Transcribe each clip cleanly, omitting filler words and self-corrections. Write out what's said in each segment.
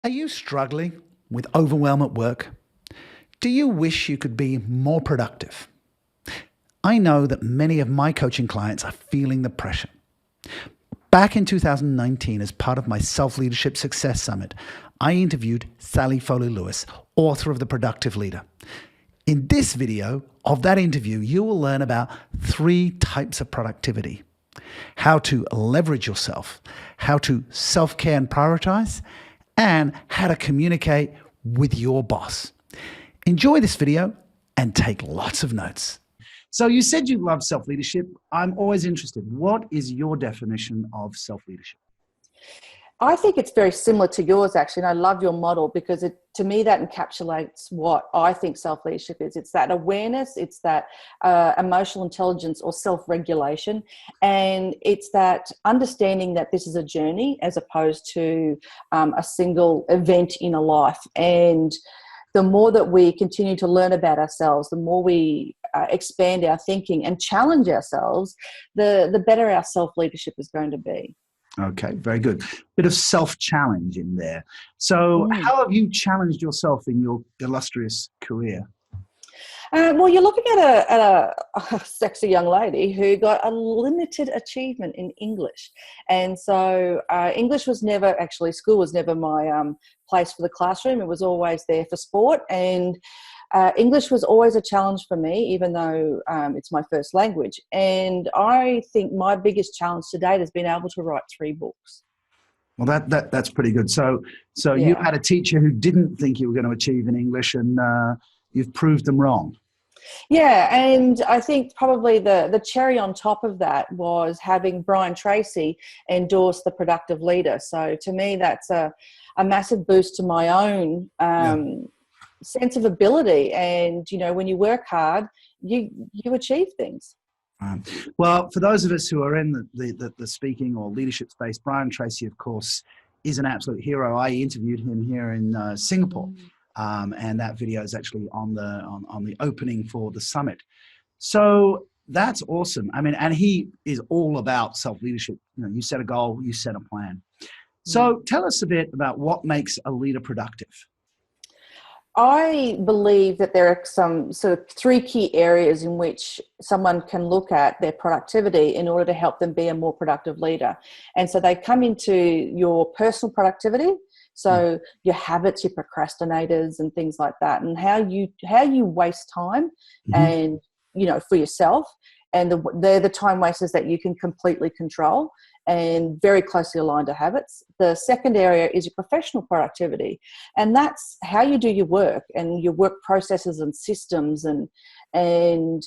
Are you struggling with overwhelm at work? Do you wish you could be more productive? I know that many of my coaching clients are feeling the pressure. Back in 2019, as part of my Self-Leadership Success Summit, I interviewed Sally Foley-Lewis, author of The Productive Leader. In this video of that interview, you will learn about 3 types of productivity: how to leverage yourself, how to self-care and prioritize, and how to communicate with your boss. Enjoy this video and take lots of notes. So you said you love self-leadership. I'm always interested. What is your definition of self-leadership? I think it's very similar to yours, actually, and I love your model because to me that encapsulates what I think self-leadership is. It's that awareness, it's that emotional intelligence or self-regulation, and it's that understanding that this is a journey as opposed to a single event in a life. And the more that we continue to learn about ourselves, the more we expand our thinking and challenge ourselves, the better our self-leadership is going to be. Okay, very good. Bit of self-challenge in there. So how have you challenged yourself in your illustrious career? Well, you're looking at a sexy young lady who got a limited achievement in English. And so English was never, actually school was never my place for the classroom. It was always there for sport. And English was always a challenge for me, even though it's my first language. And I think my biggest challenge to date has been able to write 3 books. Well, that's pretty good. So Yeah. You had a teacher who didn't think you were going to achieve in English, and you've proved them wrong. Yeah, and I think probably the cherry on top of that was having Tracy endorse The Productive Leader. So to me, that's a massive boost to my own sense of ability. And, you know, when you work hard, you achieve things. Well, for those of us who are in the speaking or leadership space, Tracy, of course, is an absolute hero. I interviewed him here in Singapore. And that video is actually on the opening for the summit. So that's awesome. I mean, and he is all about self-leadership. You know, you set a goal, you set a plan. So tell us a bit about what makes a leader productive. I believe that there are some sort of 3 key areas in which someone can look at their productivity in order to help them be a more productive leader. And so they come into your personal productivity. So your habits, your procrastinators and things like that, and how you waste time and, you know, for yourself. And they're the time wasters that you can completely control and very closely aligned to habits. The second area is your professional productivity. And that's how you do your work and your work processes and systems, and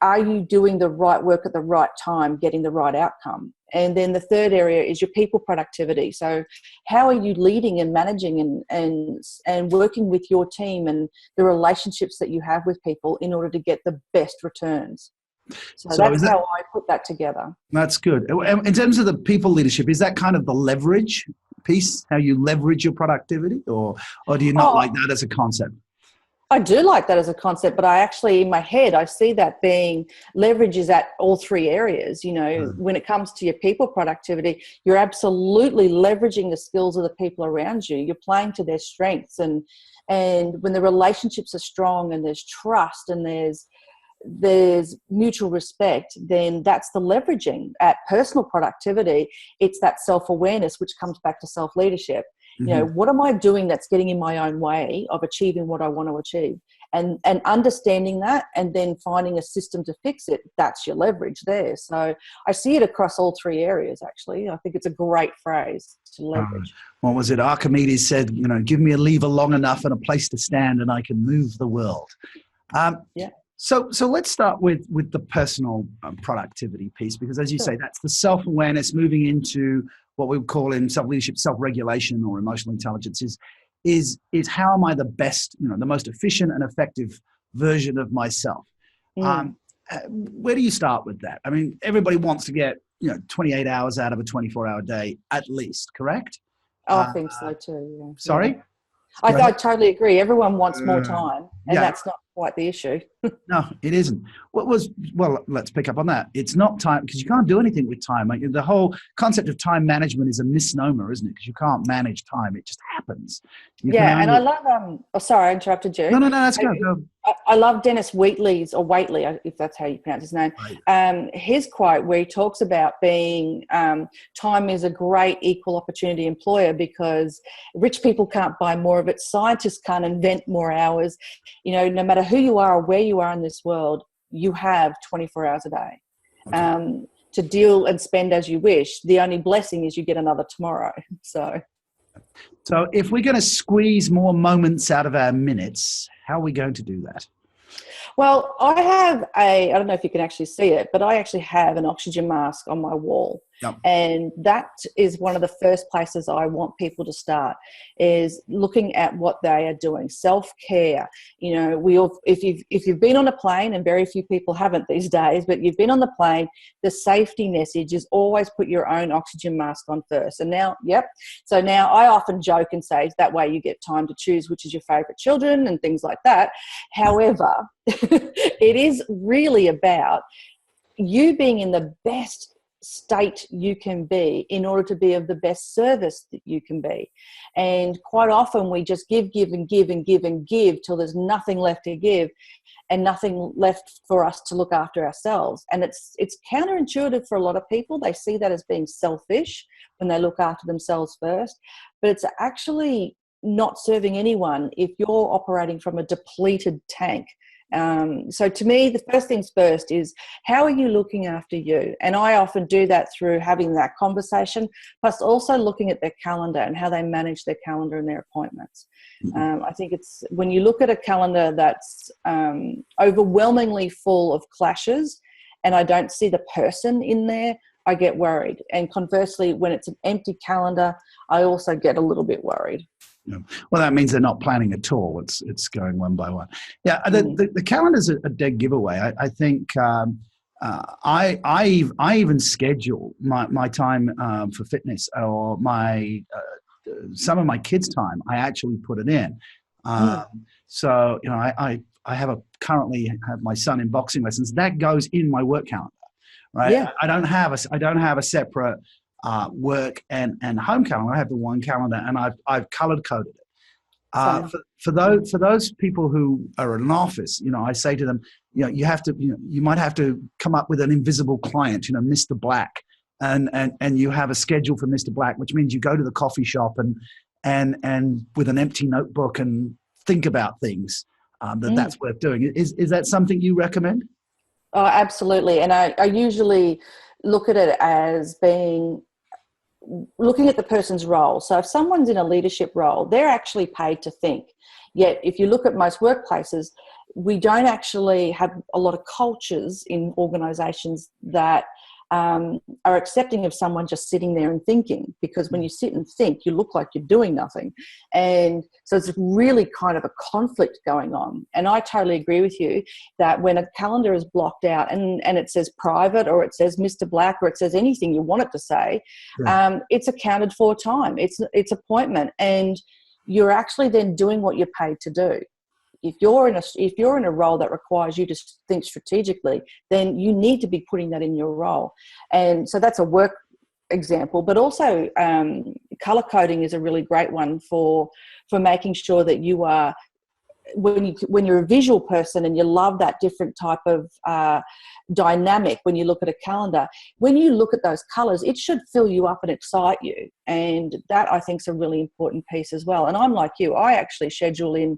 are you doing the right work at the right time, getting the right outcome? And then the third area is your people productivity. So how are you leading and managing and working with your team and the relationships that you have with people in order to get the best returns? So that's how I put that together. That's good. In terms of the people leadership, is that kind of the leverage piece, how you leverage your productivity, or do you not like that as a concept? I do like that as a concept, but I actually, in my head, I see that being leverage is at all 3 areas. You know, when it comes to your people productivity, you're absolutely leveraging the skills of the people around you. You're playing to their strengths, and when the relationships are strong and there's trust and there's mutual respect, then that's the leveraging. At personal productivity, it's that self-awareness, which comes back to self-leadership. You know, what am I doing that's getting in my own way of achieving what I want to achieve? And understanding that and then finding a system to fix it, that's your leverage there. So I see it across all 3 areas, actually. I think it's a great phrase to leverage. What was it? Archimedes said, you know, give me a lever long enough and a place to stand and I can move the world. So let's start with the personal productivity piece, because as you say, that's the self-awareness moving into what we would call in self-leadership, self-regulation or emotional intelligence is how am I the best, you know, the most efficient and effective version of myself? Where do you start with that? I mean, everybody wants to get, you know, 28 hours out of a 24-hour day at least, correct? I think so too. Yeah. Sorry? I totally agree. Everyone wants more time, and that's not quite the issue. No, it isn't. Well, let's pick up on that. It's not time, because you can't do anything with time. Like, the whole concept of time management is a misnomer, isn't it? Because you can't manage time. It just happens. You can Yeah, and only... I love oh, sorry, I interrupted you. No, let's go. I love Dennis Wheatley's, or Waitley, if that's how you pronounce his name. Right. His quote where he talks about being time is a great equal opportunity employer, because rich people can't buy more of it. Scientists can't invent more hours. You know, no matter who you are or where you are in this world, you have 24 hours a day to deal and spend as you wish. The only blessing is you get another tomorrow. So if we're going to squeeze more moments out of our minutes, how are we going to do that? Well, I don't know if you can actually see it, but I actually have an oxygen mask on my wall. Yep. And that is one of the first places I want people to start, is looking at what they are doing. Self-care. You know, if you've been on a plane, and very few people haven't these days, but you've been on the plane, the safety message is always put your own oxygen mask on first. And now, so now I often joke and say that way you get time to choose which is your favorite children and things like that. However, it is really about you being in the best state you can be in order to be of the best service that you can be. And quite often we just give and give and give and give till there's nothing left to give and nothing left for us to look after ourselves. And it's counterintuitive for a lot of people. They see that as being selfish when they look after themselves first, but it's actually not serving anyone if you're operating from a depleted tank. So to me, the first things first is, how are you looking after you? And I often do that through having that conversation, plus also looking at their calendar and how they manage their calendar and their appointments. I think it's when you look at a calendar that's overwhelmingly full of clashes and I don't see the person in there, I get worried. And conversely, when it's an empty calendar, I also get a little bit worried. Yeah. Well, that means they're not planning at all. It's going one by one. Yeah, the calendar's a dead giveaway. I think I even schedule my time for fitness, or my some of my kids' time. I actually put it in. So you know, I currently have my son in boxing lessons. That goes in my work calendar, right? Yeah. I don't have a separate work and home calendar. I have the one calendar, and I've color coded it. For those people who are in an office, you know, I say to them, you know, you might have to come up with an invisible client, you know, Mr. Black, and you have a schedule for Mr. Black, which means you go to the coffee shop and with an empty notebook and think about things that's worth doing. Is that something you recommend? Oh, absolutely. And I usually look at it as being looking at the person's role. So if someone's in a leadership role, they're actually paid to think. Yet if you look at most workplaces, we don't actually have a lot of cultures in organizations that are accepting of someone just sitting there and thinking, because when you sit and think, you look like you're doing nothing. And so it's really kind of a conflict going on. And I totally agree with you that when a calendar is blocked out and it says private, or it says Mr. Black, or it says anything you want it to say, it's accounted for time. It's appointment, and you're actually then doing what you're paid to do. If you're in a role that requires you to think strategically, then you need to be putting that in your role. And so that's a work example, but also color coding is a really great one for making sure that you are, when you're a visual person and you love that different type of dynamic, when you look at a calendar, when you look at those colors, it should fill you up and excite you. And that, I think, is a really important piece as well. And I'm like you, I actually schedule in,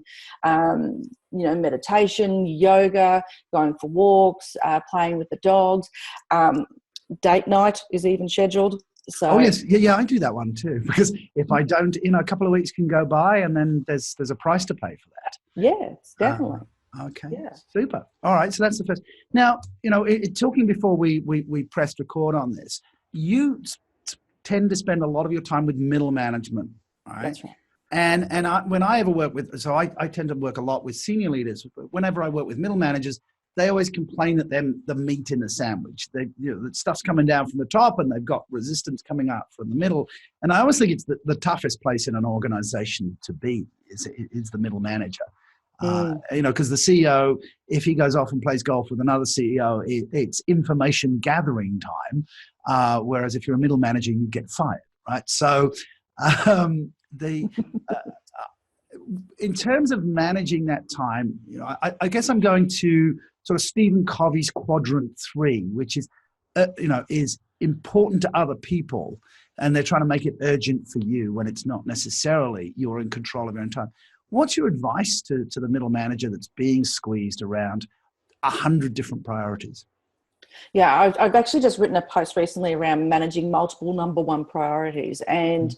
meditation, yoga, going for walks, playing with the dogs. Date night is even scheduled. So, oh yes, yeah, I do that one too, because if I don't, a couple of weeks can go by, and then there's a price to pay for that. Yes, definitely. Okay, yeah. Super. All right, so that's the first. Now, talking before we pressed record on this, you tend to spend a lot of your time with middle management, right? That's right. And when I ever work with, so I tend to work a lot with senior leaders. Whenever I work with middle managers, they always complain that they're the meat in the sandwich. The stuff's coming down from the top, and they've got resistance coming up from the middle. And I always think it's the toughest place in an organization to be is the middle manager. Because the CEO, if he goes off and plays golf with another CEO, it's information gathering time. Whereas if you're a middle manager, you get fired, right? So in terms of managing that time, I guess I'm going to sort of Stephen Covey's quadrant 3, which is, is important to other people, and they're trying to make it urgent for you when it's not necessarily you're in control of your own time. What's your advice to the middle manager that's being squeezed around 100 different priorities? Yeah, I've actually just written a post recently around managing multiple number one priorities. And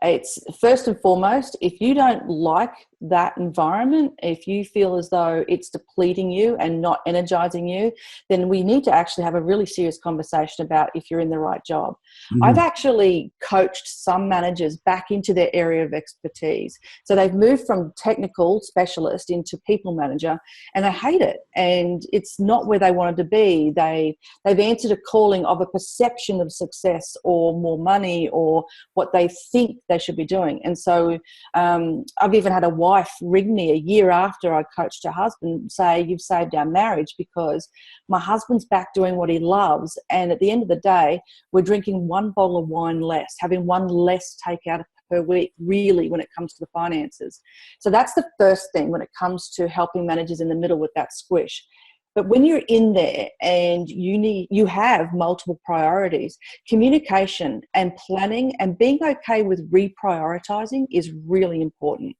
it's first and foremost, if you don't like that environment, if you feel as though it's depleting you and not energizing you, then we need to actually have a really serious conversation about if you're in the right job. I've actually coached some managers back into their area of expertise. So they've moved from technical specialist into people manager, and they hate it. And it's not where they wanted to be. They've answered a calling of a perception of success or more money or what they think they should be doing. And so I've even had a wife ring me a year after I coached her husband, say, "You've saved our marriage because my husband's back doing what he loves. And at the end of the day, we're drinking one bottle of wine less, having one less takeout per week, really, when it comes to the finances." So that's the first thing when it comes to helping managers in the middle with that squish. But when you're in there and you have multiple priorities, communication and planning and being okay with reprioritizing is really important.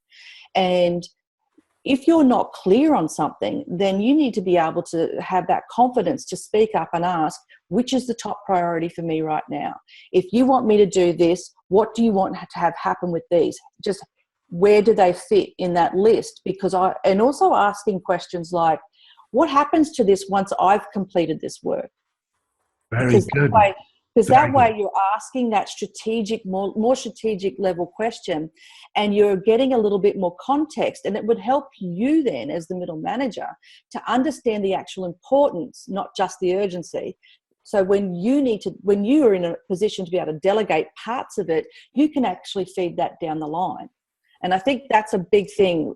And if you're not clear on something, then you need to be able to have that confidence to speak up and ask, which is the top priority for me right now? If you want me to do this, what do you want to have happen with these? Just where do they fit in that list? And also asking questions like, what happens to this once I've completed this work? Very good. Because that way you're asking that strategic, more strategic level question, and you're getting a little bit more context, and it would help you then as the middle manager to understand the actual importance, not just the urgency. So when you are in a position to be able to delegate parts of it, you can actually feed that down the line. And I think that's a big thing.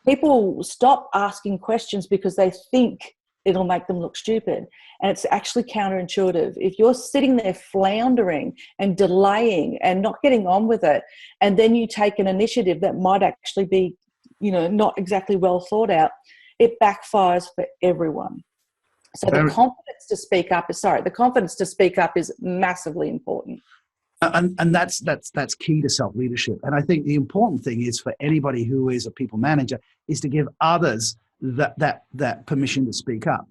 People stop asking questions because they think it'll make them look stupid. And it's actually counterintuitive. If you're sitting there floundering and delaying and not getting on with it, and then you take an initiative that might actually be, not exactly well thought out, it backfires for everyone. So the confidence to speak up is massively important. And that's key to self-leadership. And I think the important thing is for anybody who is a people manager is to give others that permission to speak up.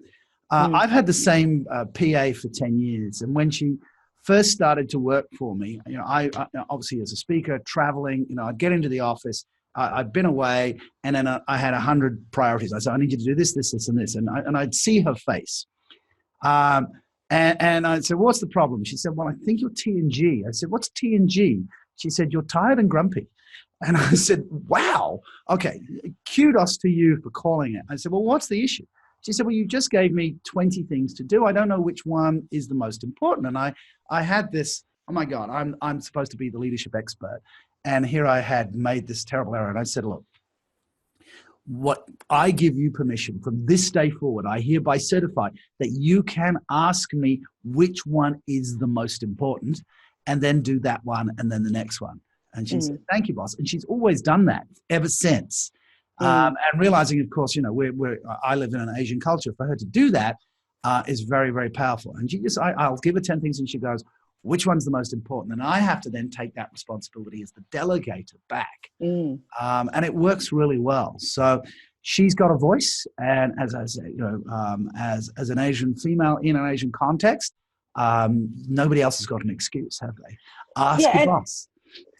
I've had the same PA for 10 years. And when she first started to work for me, I obviously as a speaker, traveling, I'd get into the office, I'd been away, and then I had 100 priorities. I said, I need you to do this, this, this, and this. And I'd see her face. And I said, what's the problem? She said, well, I think you're T&G. I said, what's T&G? She said, you're tired and grumpy. And I said, wow, okay, kudos to you for calling it. I said, well, what's the issue? She said, well, you just gave me 20 things to do. I don't know which one is the most important. And I had this, oh my God, I'm supposed to be the leadership expert. And here I had made this terrible error. And I said, look, what I give you permission from this day forward, I hereby certify that you can ask me which one is the most important, and then do that one and then the next one. And she said, thank you, boss. And she's always done that ever since. And realizing, of course, I live in an Asian culture. For her to do that is very, very powerful. And she just, I'll give her 10 things and she goes, which one's the most important? And I have to then take that responsibility as the delegator back. And it works really well. So she's got a voice. And as I say, as an Asian female in an Asian context, nobody else has got an excuse, have they? Ask your boss.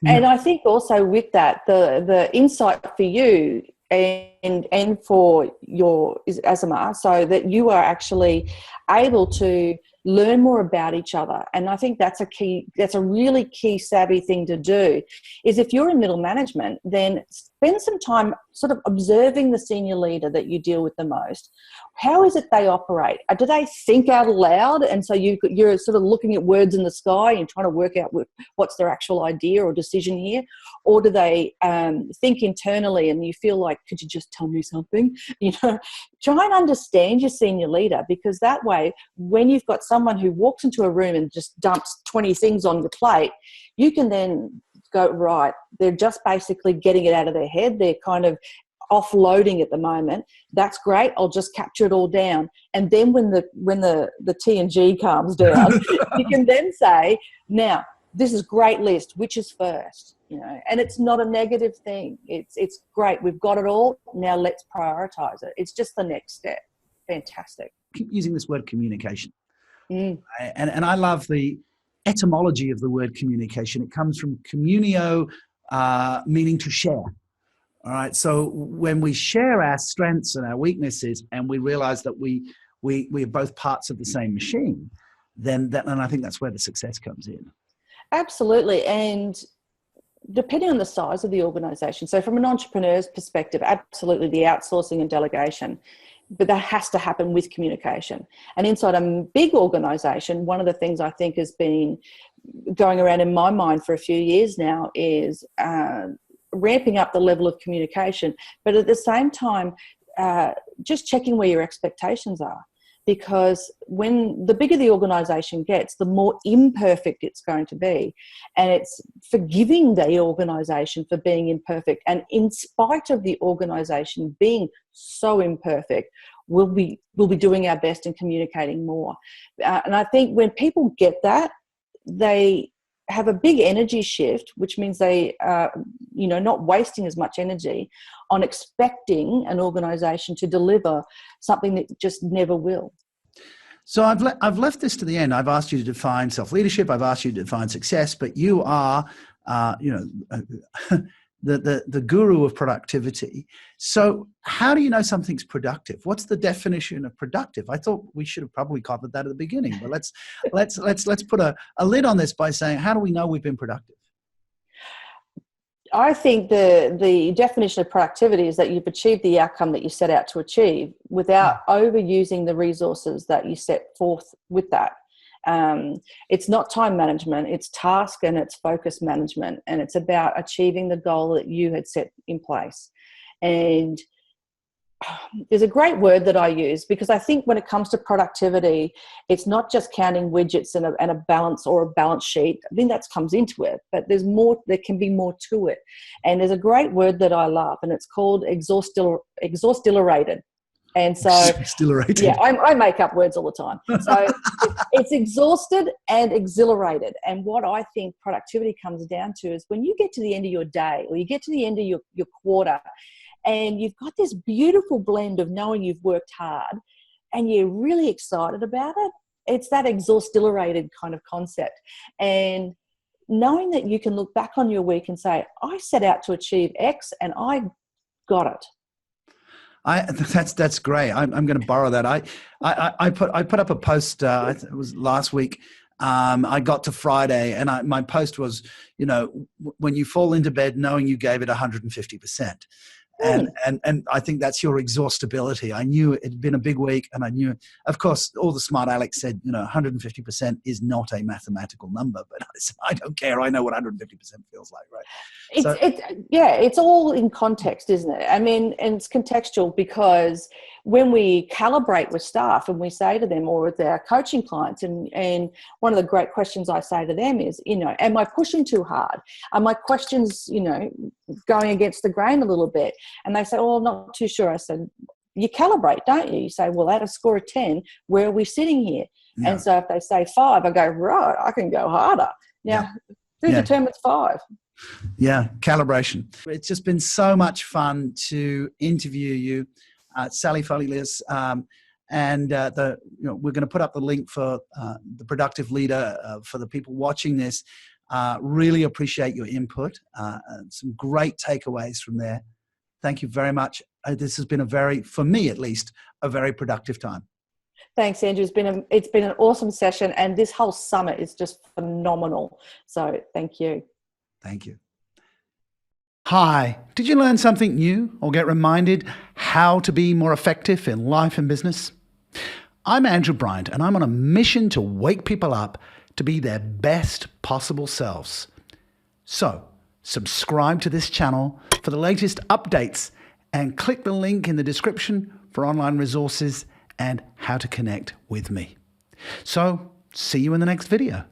And I think also with that, the insight for you and for your Azamar, so that you are actually able to learn more about each other. And I think that's a really key savvy thing to do, is if you're in middle management, then spend some time sort of observing the senior leader that you deal with the most. How is it they operate? Do they think out loud? And so you're sort of looking at words in the sky and trying to work out what's their actual idea or decision here? Or do they think internally and you feel like, could you just tell me something? Try and understand your senior leader, because that way, when you've got someone who walks into a room and just dumps 20 things on your plate, you can then go, right, they're just basically getting it out of their head. They're kind of offloading at the moment. That's great. I'll just capture it all down. And then when the T and G calms down, you can then say, now, this is a great list. Which is first? And it's not a negative thing. It's great. We've got it all. Now let's prioritize it. It's just the next step. Fantastic. Keep using this word communication. And I love the etymology of the word communication. It comes from communio, meaning to share. All right. So when we share our strengths and our weaknesses, and we realize that we're both parts of the same machine, then and I think that's where the success comes in. Absolutely. And depending on the size of the organization, so from an entrepreneur's perspective, absolutely the outsourcing and delegation, but that has to happen with communication. And inside a big organization, one of the things I think has been going around in my mind for a few years now is ramping up the level of communication, but at the same time, just checking where your expectations are. Because when the bigger the organisation gets, the more imperfect it's going to be. And it's forgiving the organisation for being imperfect. And in spite of the organisation being so imperfect, we'll be doing our best and communicating more. And I think when people get that, they have a big energy shift, which means they are, not wasting as much energy on expecting an organisation to deliver something that just never will. So I've left this to the end. I've asked you to define self-leadership. I've asked you to define success, but you are, the guru of productivity. So how do you know something's productive? What's the definition of productive? I thought we should have probably covered that at the beginning, but let's put a lid on this by saying, how do we know we've been productive? I think the definition of productivity is that you've achieved the outcome that you set out to achieve without overusing the resources that you set forth with that. It's not time management, it's task and it's focus management, and it's about achieving the goal that you had set in place. And there's a great word that I use, because I think when it comes to productivity, it's not just counting widgets and a balance or a balance sheet. I think that comes into it, but there's more. There can be more to it. And there's a great word that I love, and it's called exhaustilerated. And so, yeah, I make up words all the time. So it's exhausted and exhilarated. And what I think productivity comes down to is when you get to the end of your day, or you get to the end of your quarter, and you've got this beautiful blend of knowing you've worked hard and you're really excited about it. It's that exhaustilerated kind of concept. And knowing that you can look back on your week and say, I set out to achieve X and I got it. That's great. I'm going to borrow that. I put up a post. It was last week. I got to Friday, and my post was, when you fall into bed knowing you gave it 150%. And I think that's your exhaustibility. I knew it had been a big week, and I knew, of course, all the smart Alex said, 150% is not a mathematical number, but I don't care. I know what 150% feels like, right? It's all in context, isn't it? I mean, and it's contextual, because when we calibrate with staff and we say to them, or with our coaching clients, and one of the great questions I say to them is, am I pushing too hard? Are my questions, going against the grain a little bit? And they say, oh, I'm not too sure. I said, you calibrate, don't you? You say, well, at a score of 10, where are we sitting here? Yeah. And so if they say 5, I go, right, I can go harder. Now, who determines 5? Yeah, calibration. It's just been so much fun to interview you, Sally Foley-Lewis, and we're going to put up the link for the Productive Leader for the people watching this. Really appreciate your input. Some great takeaways from there. Thank you very much. This has been for me at least, a very productive time. Thanks, Andrew. It's been an awesome session, and this whole summit is just phenomenal. So thank you. Thank you. Hi, did you learn something new or get reminded how to be more effective in life and business? I'm Andrew Bryant, and I'm on a mission to wake people up to be their best possible selves. So, subscribe to this channel for the latest updates and click the link in the description for online resources and how to connect with me. So, see you in the next video.